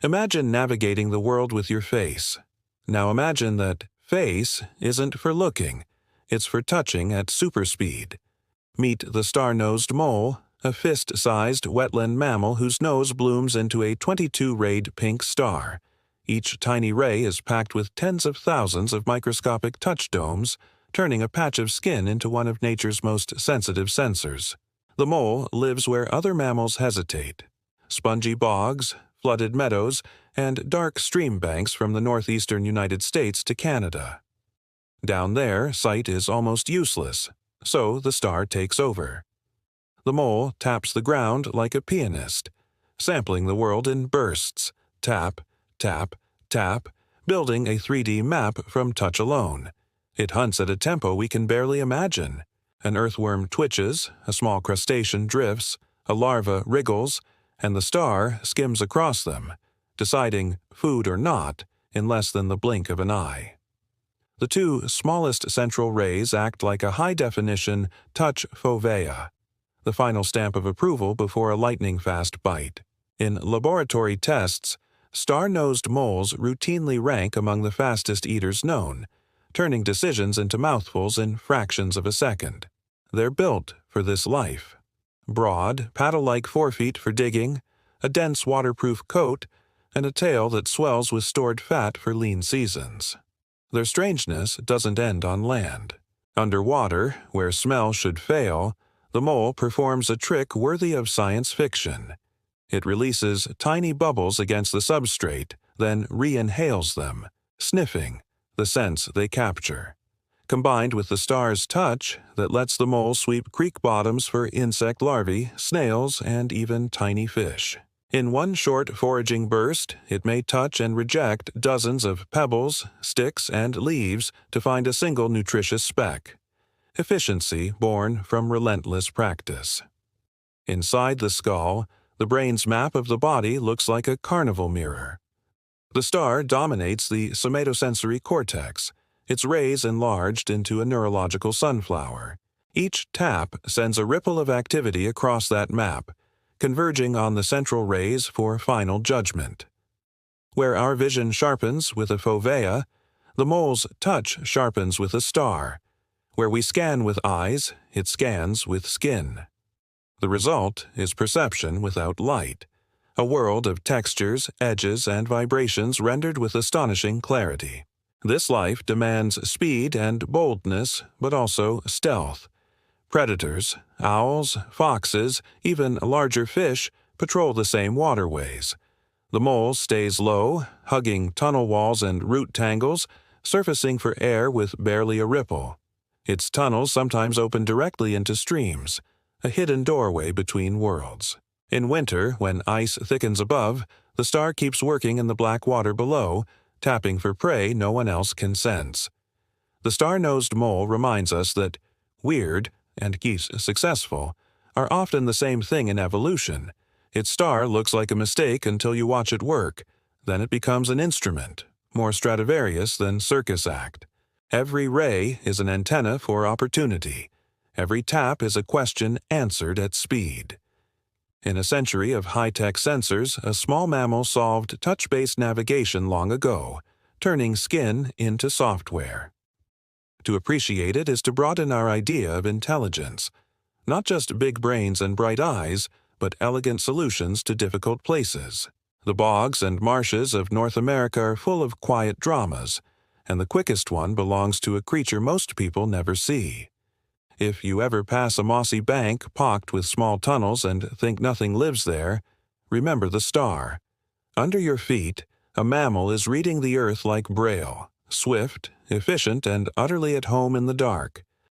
Imagine navigating the world with your face. Now imagine that face isn't for looking, it's for touching at super speed. Meet the star-nosed mole, a fist-sized wetland mammal whose nose blooms into a 22-rayed pink star. Each tiny ray is packed with tens of thousands of microscopic touch domes, turning a patch of skin into one of nature's most sensitive sensors. The mole lives where other mammals hesitate. Spongy bogs, flooded meadows, and dark stream banks from the northeastern United States to Canada. Down there, sight is almost useless, so the star takes over. The mole taps the ground like a pianist, sampling the world in bursts, tap, tap, tap, building a 3D map from touch alone. It hunts at a tempo we can barely imagine. An earthworm twitches, a small crustacean drifts, a larva wriggles, and the star skims across them, deciding food or not in less than the blink of an eye. The two smallest central rays act like a high-definition touch fovea, the final stamp of approval before a lightning-fast bite. In laboratory tests, star-nosed moles routinely rank among the fastest eaters known, turning decisions into mouthfuls in fractions of a second. They're built for this life. Broad, paddle-like forefeet for digging, a dense waterproof coat, and a tail that swells with stored fat for lean seasons. Their strangeness doesn't end on land. Underwater, where smell should fail, the mole performs a trick worthy of science fiction. It releases tiny bubbles against the substrate, then re-inhales them, sniffing the scents they capture. Combined with the star's touch that lets the mole sweep creek bottoms for insect larvae, snails, and even tiny fish. In one short foraging burst, it may touch and reject dozens of pebbles, sticks, and leaves to find a single nutritious speck. Efficiency born from relentless practice. Inside the skull, the brain's map of the body looks like a carnival mirror. The star dominates the somatosensory cortex, its rays enlarged into a neurological sunflower. Each tap sends a ripple of activity across that map, converging on the central rays for final judgment. Where our vision sharpens with a fovea, the mole's touch sharpens with a star. Where we scan with eyes, it scans with skin. The result is perception without light, a world of textures, edges, and vibrations rendered with astonishing clarity. This life demands speed and boldness, but also stealth. Predators, owls, foxes, even larger fish, patrol the same waterways. The mole stays low, hugging tunnel walls and root tangles, surfacing for air with barely a ripple. Its tunnels sometimes open directly into streams, a hidden doorway between worlds. In winter, when ice thickens above, the star keeps working in the black water below, tapping for prey no one else can sense. The star-nosed mole reminds us that weird, and geese successful, are often the same thing in evolution. Its star looks like a mistake until you watch it work. Then it becomes an instrument, more Stradivarius than circus act. Every ray is an antenna for opportunity. Every tap is a question answered at speed. In a century of high-tech sensors, a small mammal solved touch-based navigation long ago, turning skin into software. To appreciate it is to broaden our idea of intelligence. Not just big brains and bright eyes, but elegant solutions to difficult places. The bogs and marshes of North America are full of quiet dramas, and the quickest one belongs to a creature most people never see. If you ever pass a mossy bank pocked with small tunnels and think nothing lives there, remember the star. Under your feet, a mammal is reading the earth like Braille, swift, efficient, and utterly at home in the dark.